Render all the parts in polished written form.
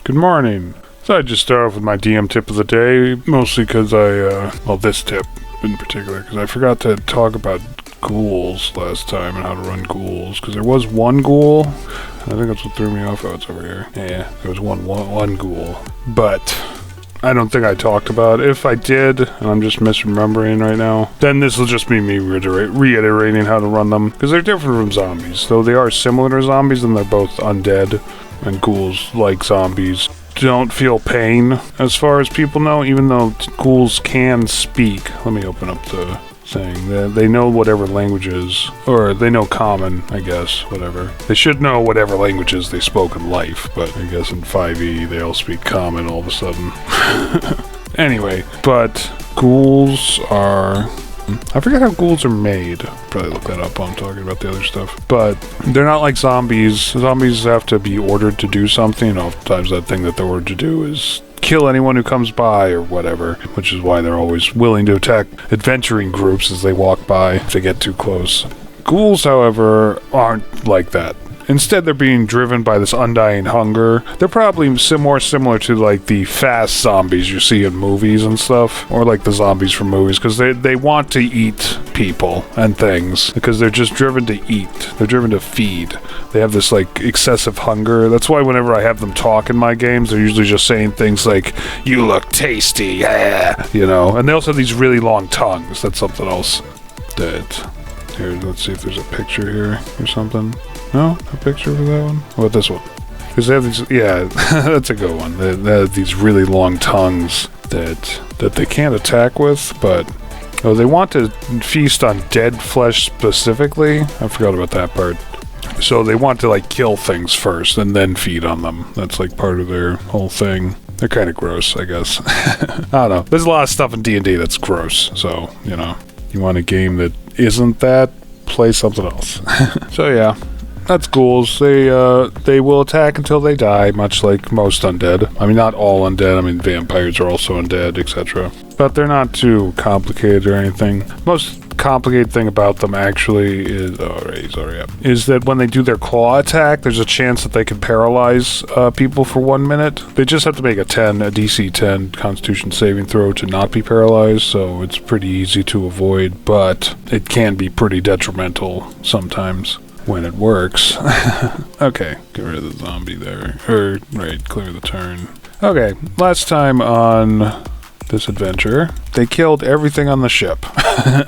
Good morning. So I just start off with my DM tip of the day, mostly because this tip in particular, because I forgot to talk about ghouls last time and how to run ghouls, because there was one ghoul. I think that's what threw me off. Oh, it's over here. Yeah, there was one ghoul. But I don't think I talked about it. If I did, and I'm just misremembering right now, then this will just be me reiterating how to run them, because they're different from zombies. Though they are similar to zombies, and they're both undead, and ghouls, like zombies, don't feel pain, as far as people know, even though ghouls can speak. Let me open up the thing. They know whatever languages, or they know common, I guess, whatever. They should know whatever languages they spoke in life, but I guess in 5e they all speak common all of a sudden. Anyway, but ghouls are... I forget how ghouls are made. Probably look that up while I'm talking about the other stuff. But they're not like zombies. Zombies have to be ordered to do something. And oftentimes that thing that they're ordered to do is kill anyone who comes by or whatever, which is why they're always willing to attack adventuring groups as they walk by if they get too close. Ghouls, however, aren't like that. Instead, they're being driven by this undying hunger. They're probably more similar to, like, the fast zombies you see in movies and stuff, or like the zombies from movies, because they want to eat people and things, because they're just driven to eat. They're driven to feed. They have this, like, excessive hunger. That's why whenever I have them talk in my games, they're usually just saying things like, "You look tasty, yeah," you know? And they also have these really long tongues. That's something else that... Here, let's see if there's a picture here or something. No? A picture for that one? What about this one? Because they have these... Yeah, that's a good one. They have these really long tongues that they can't attack with, but... Oh, they want to feast on dead flesh specifically? I forgot about that part. So they want to, like, kill things first and then feed on them. That's, like, part of their whole thing. They're kind of gross, I guess. I don't know. There's a lot of stuff in D&D that's gross, so, you know. You want a game that isn't that, play something else. So yeah, that's ghouls. They will attack until they die, much like most undead. I mean, not all undead. I mean, vampires are also undead, etc. But they're not too complicated or anything. Most complicated thing about them actually is he's already up, is that when they do their claw attack, there's a chance that they can paralyze people for 1 minute. They just have to make a DC 10 Constitution saving throw to not be paralyzed, so it's pretty easy to avoid, but it can be pretty detrimental sometimes when it works. Okay, get rid of the zombie there. Clear the turn. Okay, last time on this adventure, they killed everything on the ship.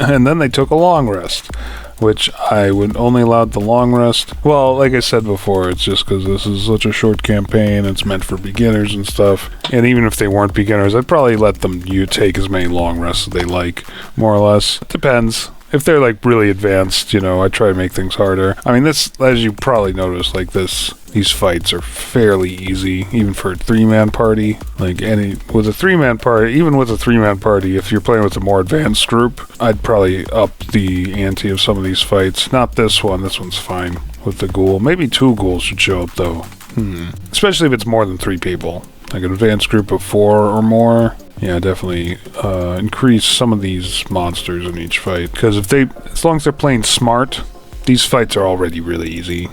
And then they took a long rest, which I would only allow the long rest. Well, like I said before, it's just because this is such a short campaign, it's meant for beginners and stuff. And even if they weren't beginners, I'd probably let them take as many long rests as they like, more or less. It depends. If they're, like, really advanced, you know, I try to make things harder. I mean, this, as you probably noticed, like, these fights are fairly easy, even for a 3-man party. Like, with a 3-man party, even with a 3-man party, if you're playing with a more advanced group, I'd probably up the ante of some of these fights. Not this one. This one's fine with the ghoul. Maybe 2 ghouls should show up, though. Especially if it's more than 3 people. Like an advanced group of 4 or more. Yeah, definitely increase some of these monsters in each fight. Because as long as they're playing smart, these fights are already really easy.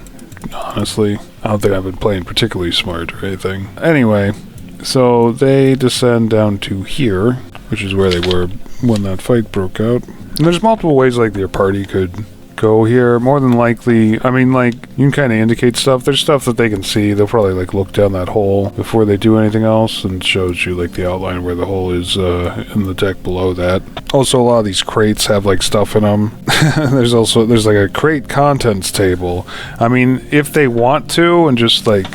Honestly, I don't think I've been playing particularly smart or anything. Anyway, so they descend down to here, which is where they were when that fight broke out. And there's multiple ways like your party could go here. More than likely, I mean, like, you can kind of indicate stuff. There's stuff that they can see. They'll probably, like, look down that hole before they do anything else, and shows you, like, the outline where the hole is in the deck below that. Also, a lot of these crates have, like, stuff in them. There's like a crate contents table. I mean, if they want to and just, like,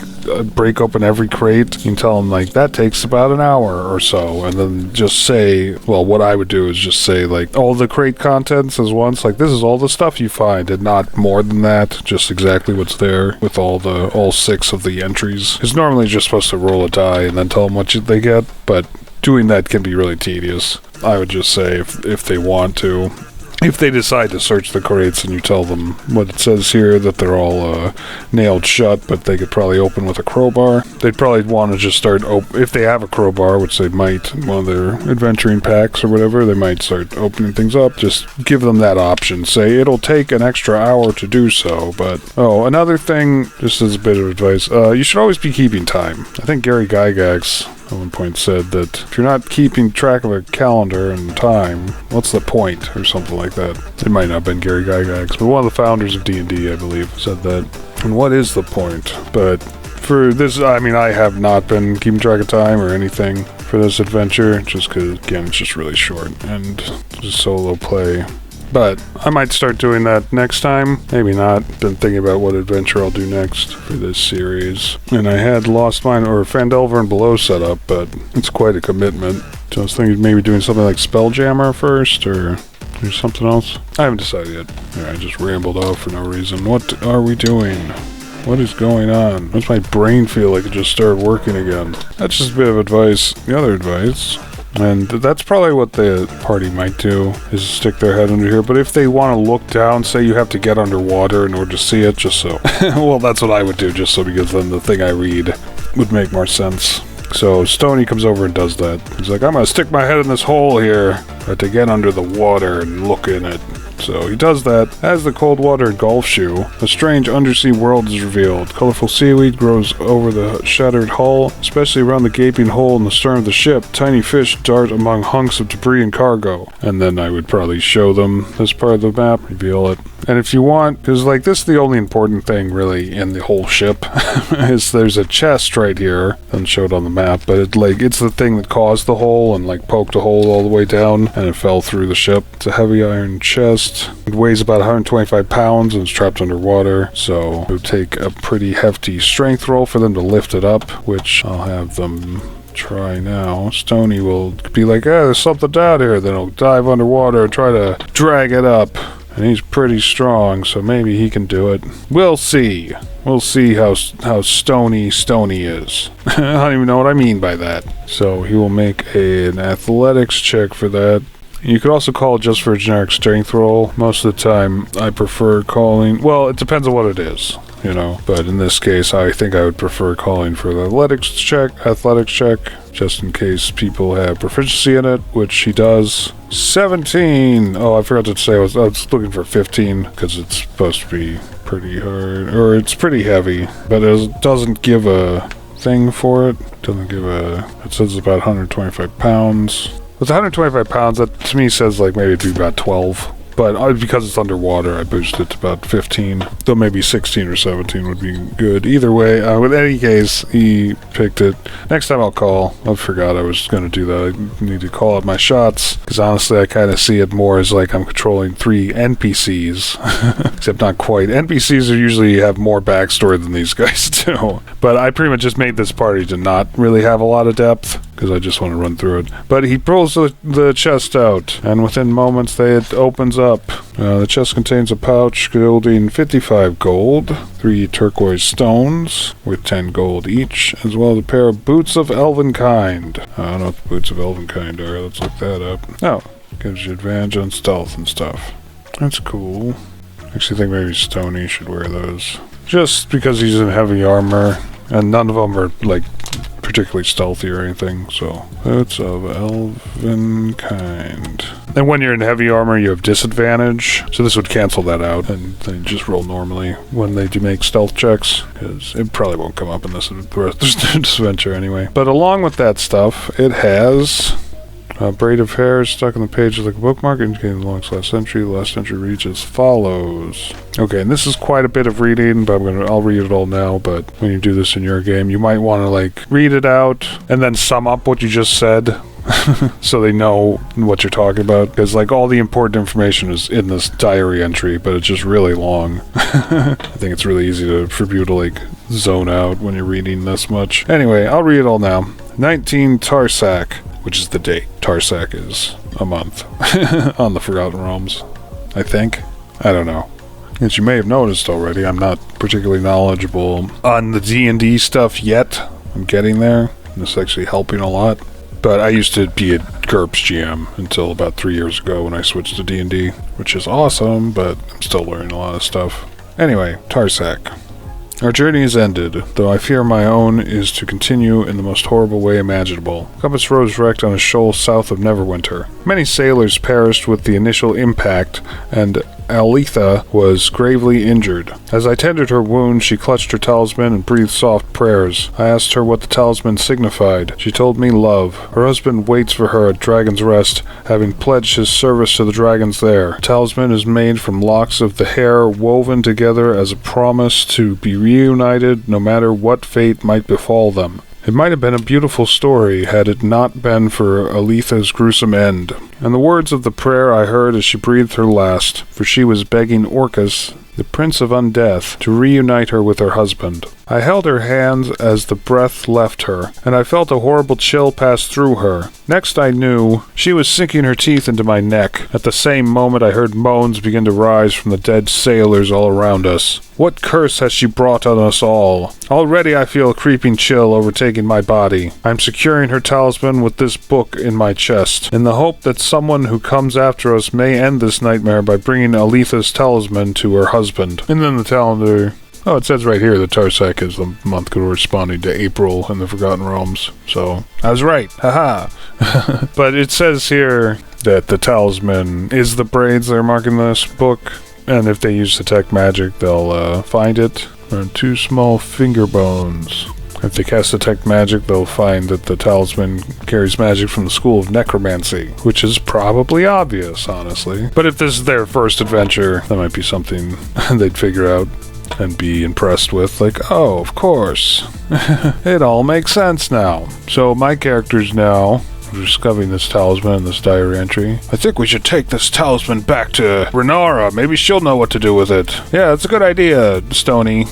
break open every crate, you can tell them, like, that takes about an hour or so, and then just say, well, what I would do is just say, like, all the crate contents as once, like, this is all the stuff you find, and not more than that, just exactly what's there with all 6 of the entries. Because normally you're just supposed to roll a die and then tell them what they get, but doing that can be really tedious. I would just say if they want to. if they decide to search the crates and you tell them what it says here, that they're all nailed shut, but they could probably open with a crowbar, they'd probably want to just start if they have a crowbar, which they might in one of their adventuring packs or whatever, they might start opening things up. Just give them that option. Say it'll take an extra hour to do so, but another thing, just as a bit of advice, you should always be keeping time. I think Gary Gygax at one point said that if you're not keeping track of a calendar and time, what's the point, or something like that. It might not have been Gary Gygax, but one of the founders of D&D, I believe, said that. And what is the point? But for this, I mean, I have not been keeping track of time or anything for this adventure, just because, again, it's just really short and just solo play. But I might start doing that next time. Maybe not. Been thinking about what adventure I'll do next for this series. And I had Lost Mine or Phandelver and Below set up, but it's quite a commitment. So I was thinking maybe doing something like Spelljammer first, or something else. I haven't decided yet. I just rambled off for no reason. What are we doing? What is going on? What's my brain feel like it just started working again? That's just a bit of advice. The other advice, and that's probably what the party might do, is stick their head under here. But if they want to look down, say you have to get underwater in order to see it, just so. Well, that's what I would do, just so, because then the thing I read would make more sense. So Stoney comes over and does that. He's like, I'm going to stick my head in this hole here to get under the water and look in it. So he does that. As the cold water engulfs you, a strange undersea world is revealed. Colorful seaweed grows over the shattered hull, especially around the gaping hole in the stern of the ship. Tiny fish dart among hunks of debris and cargo. And then I would probably show them this part of the map, reveal it. And if you want, because like this is the only important thing really in the whole ship, is there's a chest right here, doesn't show it on the map, but it's the thing that caused the hole and like poked a hole all the way down and it fell through the ship. It's a heavy iron chest. It weighs about 125 pounds and it's trapped underwater, so it would take a pretty hefty strength roll for them to lift it up, which I'll have them try now. Stoney will be like, there's something down here, then he'll dive underwater and try to drag it up. And he's pretty strong, so maybe he can do it. We'll see. We'll see how stony is. I don't even know what I mean by that. So he will make an athletics check for that. You could also call it just for a generic strength roll. Most of the time, I prefer calling... Well, it depends on what it is, But in this case, I think I would prefer calling for the athletics check, just in case people have proficiency in it, which he does. 17! Oh, I forgot to say, I was looking for 15, because it's supposed to be pretty hard, or it's pretty heavy, but it doesn't give a thing for it. It says about 125 pounds. With 125 pounds, that to me says like maybe it'd be about 12. But because it's underwater, I boosted it to about 15. Though maybe 16 or 17 would be good. Either way, in any case, he picked it. Next time I'll call. I forgot I was going to do that. I need to call out my shots. Because honestly, I kind of see it more as like I'm controlling 3 NPCs. Except not quite. NPCs usually have more backstory than these guys do. But I pretty much just made this party to not really have a lot of depth, because I just want to run through it. But he pulls the chest out, and within moments it opens up. The chest contains a pouch holding 55 gold, 3 turquoise stones with 10 gold each, as well as a pair of boots of elven kind. I don't know what the boots of elven kind are. Let's look that up. Oh, gives you advantage on stealth and stuff. That's cool. I actually think maybe Stoney should wear those. Just because he's in heavy armor, and none of them are like particularly stealthy or anything, so boots of elven kind. And when you're in heavy armor, you have disadvantage, so this would cancel that out, and they just roll normally when they do make stealth checks, because it probably won't come up in this adventure anyway. But along with that stuff, it has a braid of hair stuck on the page like a bookmark, indicating the longest last entry. The last entry reads as follows. Okay, and this is quite a bit of reading, but I'll read it all now. But when you do this in your game, you might want to like read it out and then sum up what you just said, so they know what you're talking about. Because like all the important information is in this diary entry, but it's just really long. I think it's really easy for you to like zone out when you're reading this much. Anyway, I'll read it all now. 19 Tarsak, which is the date. Tarsak is a month on the Forgotten Realms, I think. I don't know. As you may have noticed already, I'm not particularly knowledgeable on the D&D stuff yet. I'm getting there, and it's actually helping a lot. But I used to be a GURPS GM until about 3 years ago when I switched to D&D, which is awesome, but I'm still learning a lot of stuff. Anyway, Tarsak. Our journey is ended, though I fear my own is to continue in the most horrible way imaginable. Compass Rose wrecked on a shoal south of Neverwinter. Many sailors perished with the initial impact, and Alitha was gravely injured. As I tended her wound, she clutched her talisman and breathed soft prayers. I asked her what the talisman signified. She told me love. Her husband waits for her at Dragon's Rest, having pledged his service to the dragons there. The talisman is made from locks of the hair woven together as a promise to be reunited no matter what fate might befall them. It might have been a beautiful story had it not been for Alitha's gruesome end. And the words of the prayer I heard as she breathed her last, for she was begging Orcus, the Prince of Undeath, to reunite her with her husband. I held her hands as the breath left her, and I felt a horrible chill pass through her. Next I knew she was sinking her teeth into my neck. At the same moment I heard moans begin to rise from the dead sailors all around us. What curse has she brought on us all? Already I feel a creeping chill overtaking my body. I'm securing her talisman with this book in my chest, in the hope that someone who comes after us may end this nightmare by bringing Alitha's talisman to her husband. And then the calendar... Oh, it says right here that Tarsak is the month corresponding to April in the Forgotten Realms. So, I was right. Haha. But it says here that the talisman is the braids they're marking this book. And if they use detect magic, they'll find it around 2 small finger bones. If they cast detect magic, they'll find that the talisman carries magic from the school of necromancy, which is probably obvious, honestly. But if this is their first adventure, that might be something they'd figure out and be impressed with, like, oh, of course. It all makes sense now. So my characters now are discovering this talisman in this diary entry. I think we should take this talisman back to Renara. Maybe she'll know what to do with it. Yeah, that's a good idea, Stony.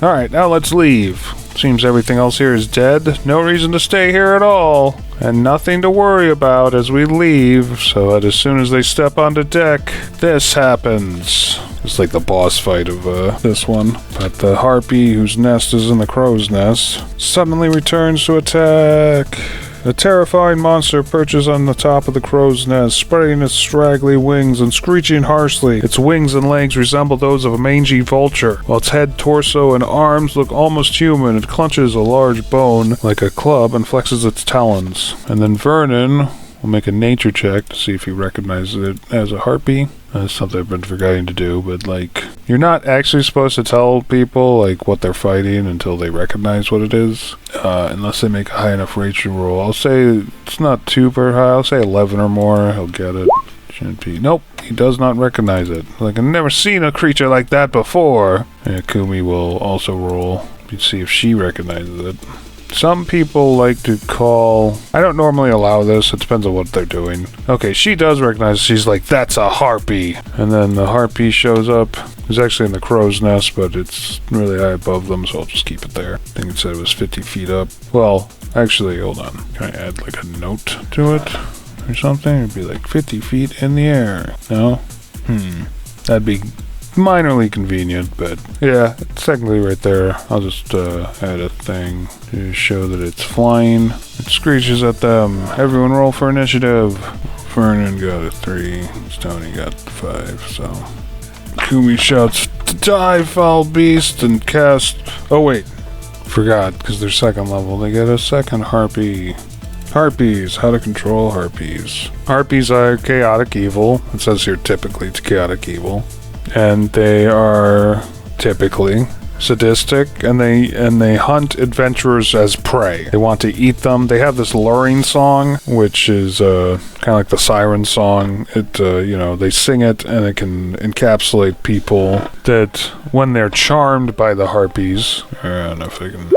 Alright, now let's leave. Seems everything else here is dead. No reason to stay here at all. And nothing to worry about as we leave, so that as soon as they step onto deck, this happens. It's like the boss fight of this one. But the Harpy, whose nest is in the crow's nest, suddenly returns to attack. A terrifying monster perches on the top of the crow's nest, spreading its straggly wings and screeching harshly. Its wings and legs resemble those of a mangy vulture, while its head, torso, and arms look almost human. It clenches a large bone like a club and flexes its talons. And then Vernon will make a nature check to see if he recognizes it as a harpy. That's something I've been forgetting to do, but, like, you're not actually supposed to tell people, like, what they're fighting until they recognize what it is, unless they make a high enough nature roll. I'll say it's not super high. I'll say 11 or more. He'll get it. Shouldn't be. Nope, he does not recognize it. Like, I've never seen a creature like that before. And Kumi will also roll to see if she recognizes it. Some people like to call... I don't normally allow this. It depends on what they're doing. Okay, she does recognize it. She's like, that's a harpy. And then the harpy shows up. It's actually in the crow's nest, but it's really high above them, so I'll just keep it there. I think it said it was 50 feet up. Well, actually, hold on. Can I add like a note to it or something? It'd be like 50 feet in the air. No? That'd be minorly convenient, but yeah, it's technically right there. I'll just add a thing to show that it's flying. It screeches at them. Everyone roll for initiative. Vernon got a 3. Stony got 5, so... Kumi shouts, "To die, foul beast," and cast... Oh wait, forgot, because they're second level. They get a second harpy. Harpies, how to control harpies. Harpies are chaotic evil. It says here typically it's chaotic evil. And they are typically sadistic, and they hunt adventurers as prey. They want to eat them. They have this luring song, which is kind of like the siren song. It they sing it, and it can encapsulate people that when they're charmed by the harpies. I don't know if I can.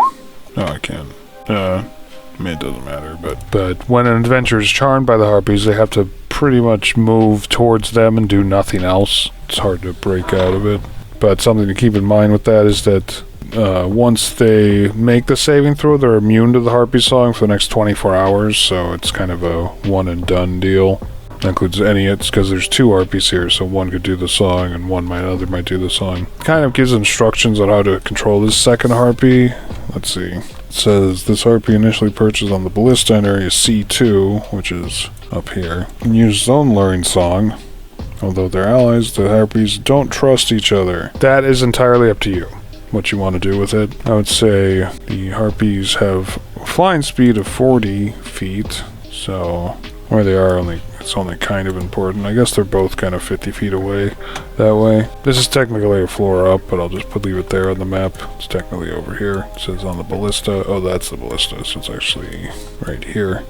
No, I can't. I mean, it doesn't matter, but when an adventurer is charmed by the harpies, they have to pretty much move towards them and do nothing else. It's hard to break out of it. But something to keep in mind with that is that once they make the saving throw, they're immune to the harpy song for the next 24 hours, so it's kind of a one and done deal. That includes it's because there's 2 harpies here, so one could do the song and other might do the song. Kind of gives instructions on how to control this second harpy. Let's see. It says this harpy initially perches on the ballista in area C2, which is up here. And use his own luring song. Although they're allies, the Harpies don't trust each other. That is entirely up to you, what you want to do with it. I would say the Harpies have a flying speed of 40 feet, so where they are, it's only kind of important. I guess they're both kind of 50 feet away that way. This is technically a floor up, but I'll just leave it there on the map. It's technically over here. It says on the ballista. Oh, that's the ballista, so it's actually right here.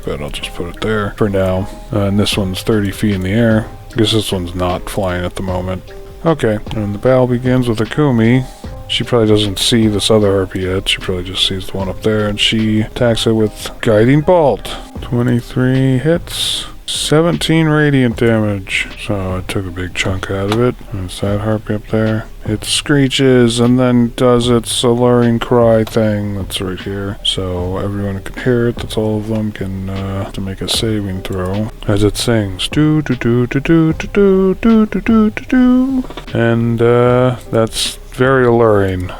But I'll just put it there for now. And this one's 30 feet in the air. I guess this one's not flying at the moment. Okay, and the battle begins with Akumi. She probably doesn't see this other Harpy yet. She probably just sees the one up there, and she attacks it with Guiding Bolt. 23 hits, 17 radiant damage. So I took a big chunk out of it. There's that Harpy up there. It screeches and then does its alluring cry thing that's right here. So everyone can hear it. That's all of them can to make a saving throw as it sings. Do do do do do do do do do do do. And that's very alluring.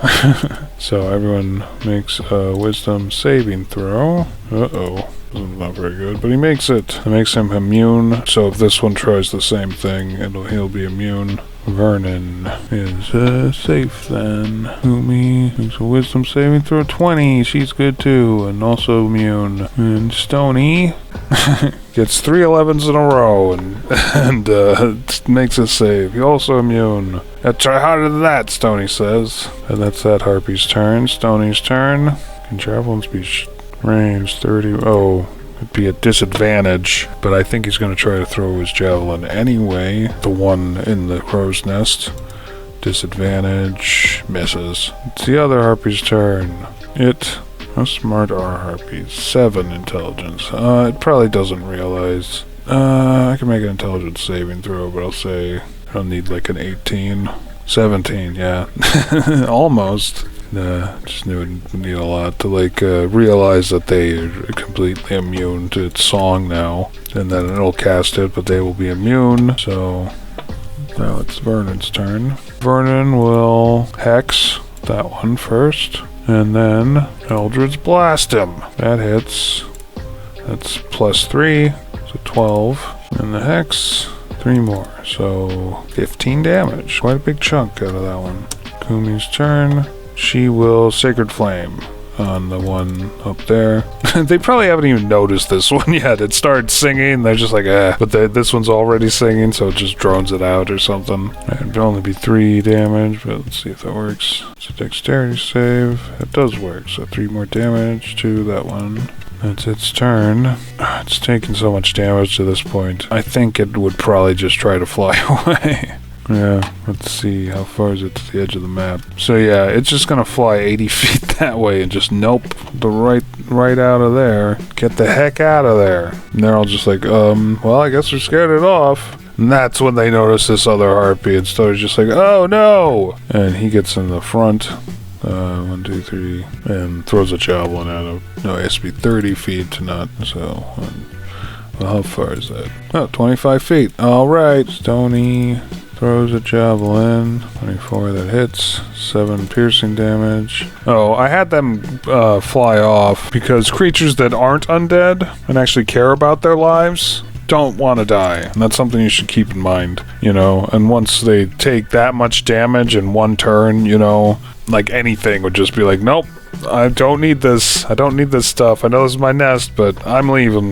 So everyone makes a wisdom saving throw. Uh-oh. Not very good, but he makes it. It makes him immune, so if this one tries the same thing, he'll be immune. Vernon is safe then. Umi makes a wisdom saving throw 20. She's good too, and also immune. And Stony gets 3 11s in a row and makes a save. He's also immune. Try harder than that, Stony says. And that's that Harpy's turn. Stony's turn. Can travel and speed. Range 30. Oh, it'd be a disadvantage, but I think he's going to try to throw his javelin anyway. The one in the crow's nest. Disadvantage. Misses. It's the other Harpy's turn. How smart are Harpies? 7 intelligence. It probably doesn't realize. I can make an intelligence saving throw, but I'll say I'll need like an 18. 17, yeah. Almost. Just knew it would need a lot to realize that they are completely immune to its song now, and then it'll cast it, but they will be immune. So now it's Vernon's turn. Vernon will hex that one first, and then Eldritch Blast him. That hits. That's +3, so 12, and the hex 3 more, so 15 damage. Quite a big chunk out of that one. Kumi's turn. She will Sacred Flame on the one up there. They probably haven't even noticed this one yet. It started singing, they're just like, eh. But this one's already singing, so it just drones it out or something. It'd only be 3 damage, but let's see if that works. It's a dexterity save. It does work, so 3 more damage to that one. That's its turn. It's taking so much damage to this point. I think it would probably just try to fly away. Yeah, let's see, how far is it to the edge of the map? So yeah, it's just gonna fly 80 feet that way and just nope, the right out of there. Get the heck out of there. And they're all just like, well, I guess we're scared it off. And that's when they notice this other Harpy and starts just like, oh no! And he gets in the front. 1, 2, 3, and throws a javelin at him. No, it has to be 30 feet to not, so... well, how far is that? Oh, 25 feet. Alright, Stony... throws a javelin. 24, that hits. 7 piercing damage. Oh, I had them fly off because creatures that aren't undead and actually care about their lives don't want to die. And that's something you should keep in mind, you know. And once they take that much damage in one turn, you know, like anything would just be like, nope. I don't need this. I don't need this stuff. I know this is my nest, but I'm leaving.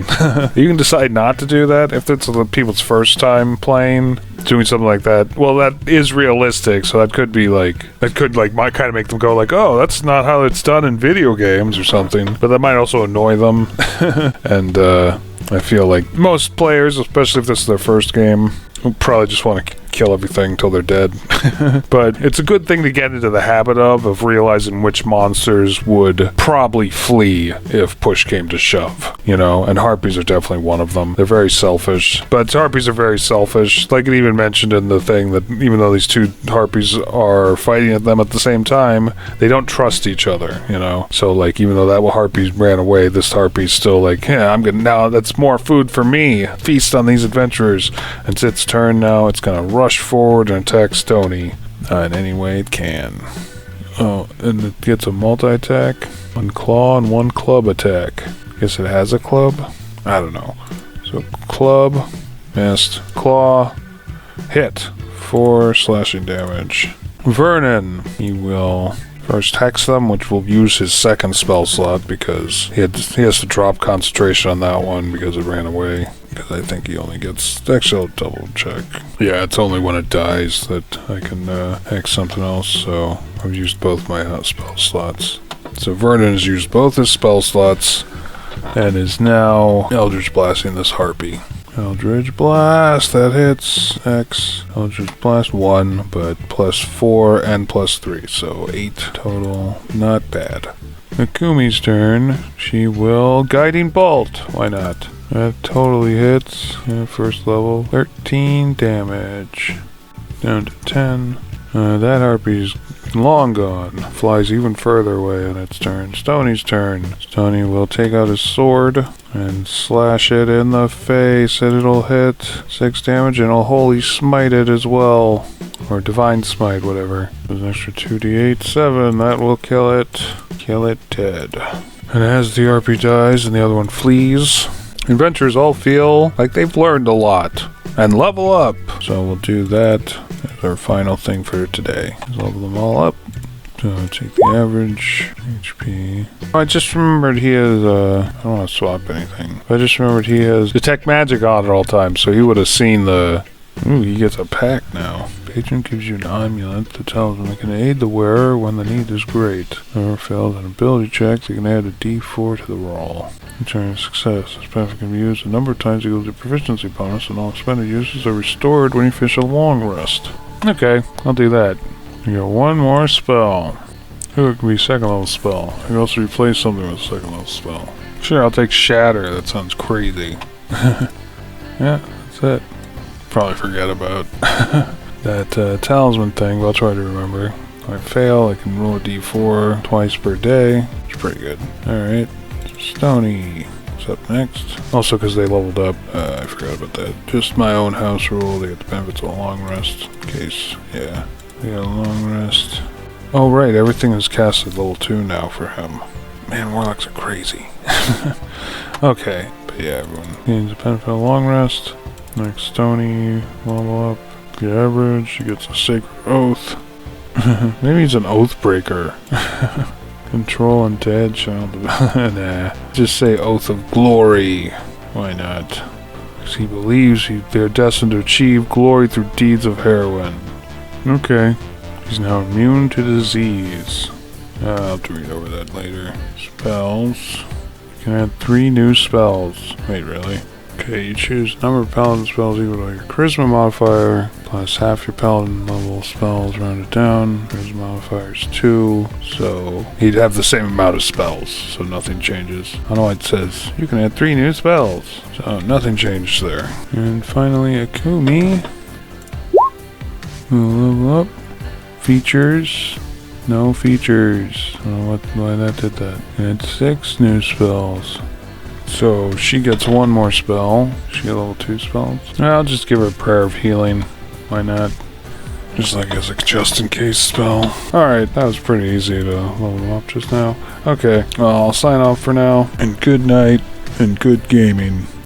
You can decide not to do that if it's the people's first time playing, doing something like that. Well, that is realistic, so that could be like, might kind of make them go like, oh, that's not how it's done in video games or something. But that might also annoy them. And I feel like most players, especially if this is their first game, will probably just want to kill everything until they're dead. But it's a good thing to get into the habit of realizing which monsters would probably flee if push came to shove, you know, and Harpies are definitely one of them. They're very selfish, but Harpies are very selfish. Like it even mentioned in the thing that even though these 2 Harpies are fighting at them at the same time, they don't trust each other, you know. So like even though that Harpy ran away, this Harpy's still like, yeah, I'm gonna, now that's more food for me. Feast on these adventurers. It's its turn now. It's gonna rush forward and attack Stony in any way it can. Oh, and it gets a multi-attack, 1 claw and 1 club attack. Guess it has a club? I don't know. So So club, missed. Claw, hit. 4 slashing damage. Vernon, he will first hex them, which will use his second spell slot because he has to drop concentration on that one because it ran away. Because I think he only gets... Actually, I'll double check. Yeah, it's only when it dies that I can hex something else, so I've used both my spell slots. So Vernon has used both his spell slots and is now Eldritch Blasting this Harpy. Eldritch Blast, that hits. X. Eldritch Blast 1, but +4 and +3, so 8 total. Not bad. Akumi's turn. She will Guiding Bolt. Why not? That totally hits. Yeah, first level. 13 damage. Down to 10. That Harpy's long gone. Flies even further away on its turn. Stony's turn. Stony will take out his sword and slash it in the face, and it'll hit 6 damage, and it'll holy smite it as well. Or divine smite, whatever. There's an extra 2d8, 7. That will kill it. Kill it dead. And as the Harpy dies and the other one flees, adventurers all feel like they've learned a lot and level up. So we'll do that as our final thing for today. Just level them all up. So take the average HP. I just remembered he has I don't want to swap anything. I just remembered he has detect magic on at all times, so he would have seen the... Ooh, he gets a pack now. Patron gives you an amulet that tells him it can aid the wearer when the need is great. Whoever fails an ability check, they can add a d4 to the roll. Return success. This path can be used a number of times equal to proficiency bonus, and all expended uses are restored when you finish a long rest. Okay, I'll do that. You got one more spell. Ooh, it can be second level spell. I can also replace something with a second level spell. Sure, I'll take Shatter. That sounds crazy. Yeah, that's it. Probably forget about that talisman thing, but I'll try to remember. If I fail, I can roll a d4 twice per day. It's pretty good. Alright, so Stony is up next. Also, because they leveled up, I forgot about that. Just my own house rule, they get the benefits of a long rest. In case, yeah, they got a long rest. Oh right, everything is casted level 2 now for him. Man, Warlocks are crazy. Okay, but yeah, everyone gains a benefit of a long rest. Next, Stony, level up. The average, she gets a Sacred Oath. Maybe he's an Oath Breaker. Control Undead Child. Nah. Just say Oath of Glory. Why not? Because he believes they're destined to achieve glory through deeds of heroin. Okay. He's now immune to disease. I'll have to read over that later. Spells. You can add 3 new spells. Wait, really? Okay, you choose number of paladin spells equal to your charisma modifier, plus half your paladin level spells rounded down. Charisma modifier is 2, so he'd have the same amount of spells, so nothing changes. I know it says you can add 3 new spells, so nothing changed there. And finally, Akumi. We'll level up. Features. No features. I don't know why that did that. And 6 new spells. So she gets 1 more spell. She got level 2 spells. I'll just give her a Prayer of Healing. Why not? Just like as a just in case spell. Alright, that was pretty easy to level up just now. Okay, well I'll sign off for now. And good night and good gaming.